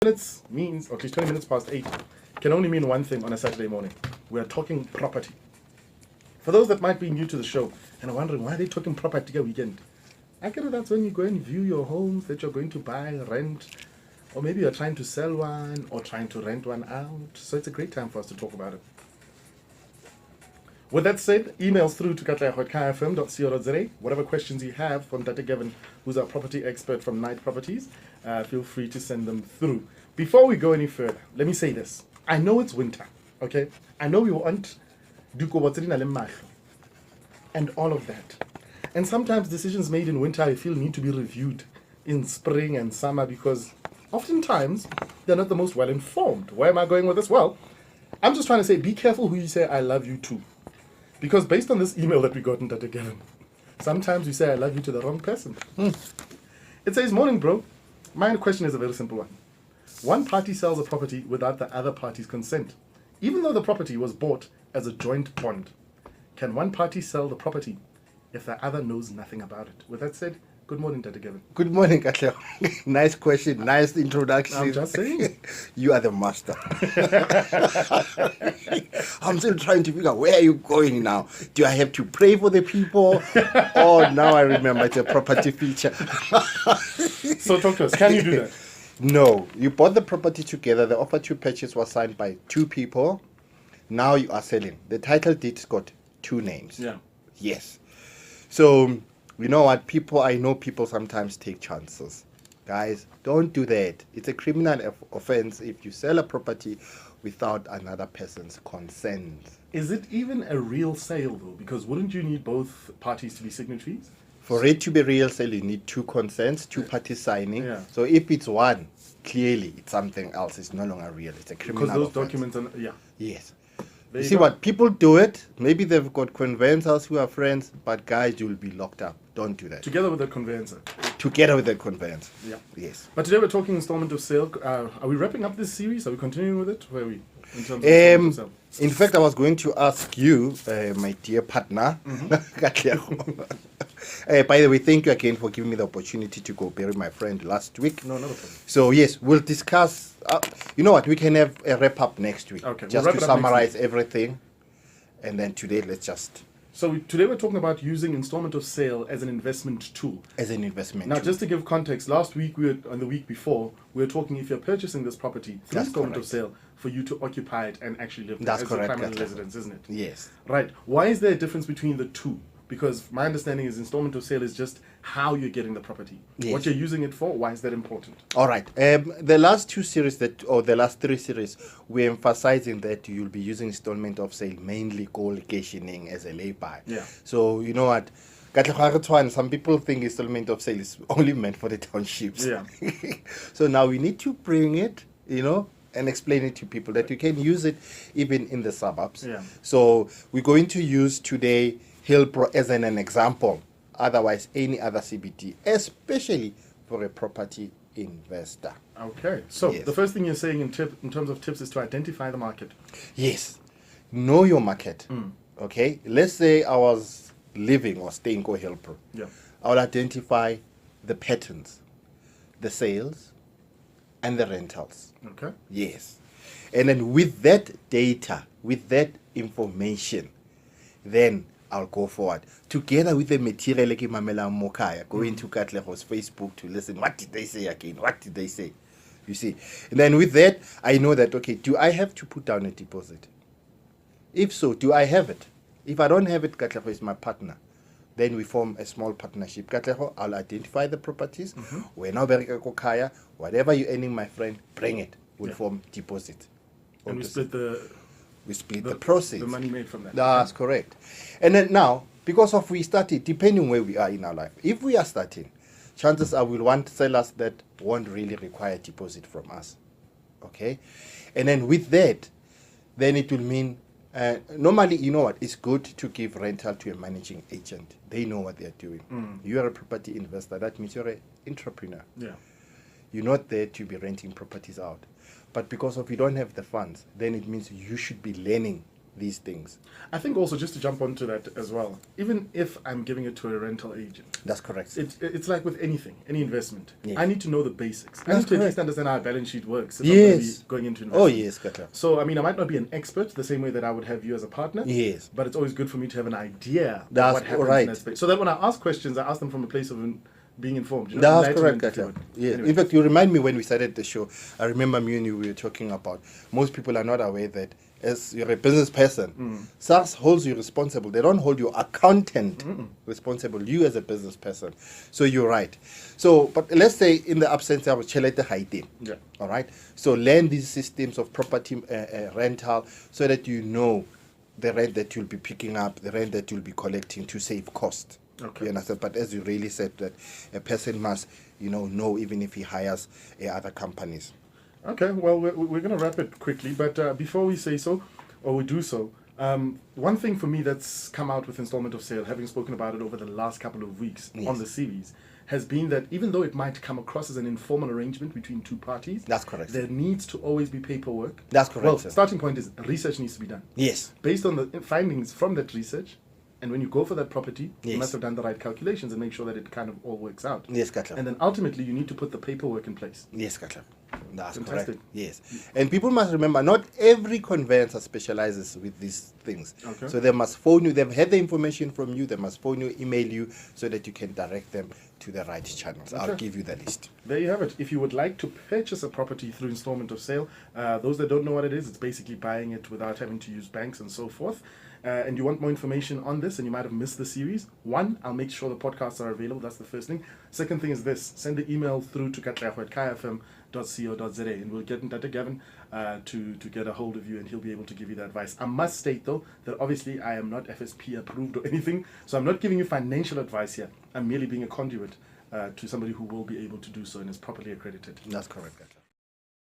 Minutes means, okay, 20 minutes past 8 can only mean one thing on a Saturday morning. We're talking property. For those that might be new to the show and are wondering why are they talking property a weekend, I get it, that's when you go and view your homes that you're going to buy, rent, or maybe you're trying to sell one or trying to rent one out. So it's a great time for us to talk about it. With that said, emails through to katla@kfm.co.za. Whatever questions you have from Dr. Gavin, who's our property expert from Knight Properties, feel free to send them through. Before we go any further, let me say this. I know it's winter, okay? I know we want and all of that. And sometimes decisions made in winter, I feel, need to be reviewed in spring and summer because oftentimes they're not the most well-informed. Where am I going with this? Well, I'm just trying to say, be careful who you say I love you to. Because based on this email that we got in Dr. Gavin, sometimes you say I love you to the wrong person. It says, morning, bro. My question is a very simple one. One party sells a property without the other party's consent. Even though the property was bought as a joint bond, can one party sell the property if the other knows nothing about it? With that said, good morning, Dr. Gavin. Good morning, Katla. Nice question, nice introduction. I'm just saying. You are the master. I'm still trying to figure out where are you going now. Do I have to pray for the people? Oh, now I remember it's a property feature. So talk to us. Can you do that? No. You bought the property together. The offer to purchase was signed by two people. Now you are selling. The title deed's got two names. Yeah. Yes. So, you know what? I know people sometimes take chances. Guys, don't do that. It's a criminal offense if you sell a property without another person's consent. Is it even a real sale, though? Because wouldn't you need both parties to be signatories? For it to be real sale, you need two consents, two parties signing. Yeah. So if it's one, clearly it's something else. It's no longer real. It's a criminal Because those offense. documents are, yeah. Yes. There You you see go. what? People do it. Maybe they've got conveyancers who are friends, but guys, you'll be locked up. Don't do that. Together with the conveyancer. Together with the conveyance. Yeah. Yes. But today we're talking installment of sale. Are we wrapping up this series? Are we continuing with it? Where are we? In terms of installment of sale? In fact, I was going to ask you, my dear partner, by the way, thank you again for giving me the opportunity to go bury my friend last week. No, not a problem. So yes, we'll discuss. You know what? We can have a wrap up next week. Okay, we'll Just wrap to it up next summarize everything, and then today let's just So today we're talking about using installment of sale as an investment tool. as an investment. Now, tool. just to give context, last week and the week before, we were talking if you're purchasing this property through That's installment correct. of sale for you to occupy it and actually live there That's as correct, a primary Katla. residence, isn't it? Yes. Right. Why is there a difference between the two? Because my understanding is installment of sale is just how you're getting the property. Yes. What you're using it for, why is that important? All right. The last two series the last three series, we're emphasizing that you'll be using installment of sale mainly co-locationing as a lay-by. Yeah. So you know what? Some people think installment of sale is only meant for the townships. Yeah. So now we need to bring it, and explain it to people that you can use it even in the suburbs. Yeah. So we're going to use today Hillbro as an example. Otherwise, any other CBD, especially for a property investor. Okay. So Yes. the first thing you're saying in terms of tips is to identify the market. Yes. Know your market. Okay. Let's say I was living or staying in Hillbro. Yeah. I will identify the patterns, the sales, and the rentals. Okay. Yes. And then with that data, with that information, then I'll go forward. Together with the material like Mamela Mokaya, go into Katleho's Facebook to listen. What did they say again? What did they say? You see. And then with that, I know that, okay, do I have to put down a deposit? If so, do I have it? If I don't have it, Katleho is my partner. Then we form a small partnership. Katleho, I'll identify the properties. We're now Kokaya. Whatever you're earning, my friend, bring it. We'll Yeah. form deposit. And we split the proceeds. the money made from that. That's correct. And then now, because of we started, depending where we are in our life, if we are starting, chances are we'll want sellers that won't really require deposit from us. Okay? And then with that, then it will mean, normally, you know what, it's good to give rental to a managing agent. They know what they're doing. You are a property investor. That means you're an entrepreneur. Yeah. You're not there to be renting properties out. But because of you don't have the funds, then it means you should be learning these things. I think also, just to jump onto that as well, even if I'm giving it to a rental agent, That's correct. it's like with anything, any investment. Yes. I need to know the basics. I That's need to at correct. least understand how a balance sheet works if I'm going to be Yes. going into investment. Oh, yes, Katla. So, I mean, I might not be an expert the same way that I would have you as a partner. Yes. But it's always good for me to have an idea That's of what happens right. in that space. So that when I ask questions, I ask them from a place of being informed. That's correct, enlightenment, if you Katla. would. Yes. Anyway. In fact, you remind me when we started the show, I remember me and you were talking about most people are not aware that as you're a business person, SARS holds you responsible. They don't hold your accountant responsible, you as a business person. So you're right. So, but let's say in the absence of Chelete Haiti, Yeah. all right? So learn these systems of property rental so that you know the rent that you'll be picking up, the rent that you'll be collecting to save cost. Okay. You understand? But as you really said, that a person must, know even if he hires other companies. Okay, well, we're going to wrap it quickly, but before we say so, or we do so, one thing for me that's come out with installment of sale, having spoken about it over the last couple of weeks Yes. on the series, has been that even though it might come across as an informal arrangement between two parties, That's correct. there needs to always be paperwork. That's correct, Well, sir. starting point is research needs to be done. Yes. Based on the findings from that research, and when you go for that property, you Yes. must have done the right calculations and make sure that it kind of all works out. Yes, Katla. And then ultimately, you need to put the paperwork in place. Yes, Katla. That's Fantastic. correct. Yes. And people must remember, not every conveyancer specializes with these things. Okay. So they must phone you. They've had the information from you. They must phone you, email you, so that you can direct them to the right channels. I'll Okay. give you the list. There you have it. If you would like to purchase a property through installment of sale, those that don't know what it is, it's basically buying it without having to use banks and so forth. And you want more information on this, and you might have missed the series. One, I'll make sure the podcasts are available. That's the first thing. Second thing is this: send the email through to katlego@kfm.co.za, and we'll get in touch with Gavin to get a hold of you, and he'll be able to give you the advice. I must state though that obviously I am not FSP approved or anything, so I'm not giving you financial advice here. I'm merely being a conduit to somebody who will be able to do so and is properly accredited. That's correct, Katla.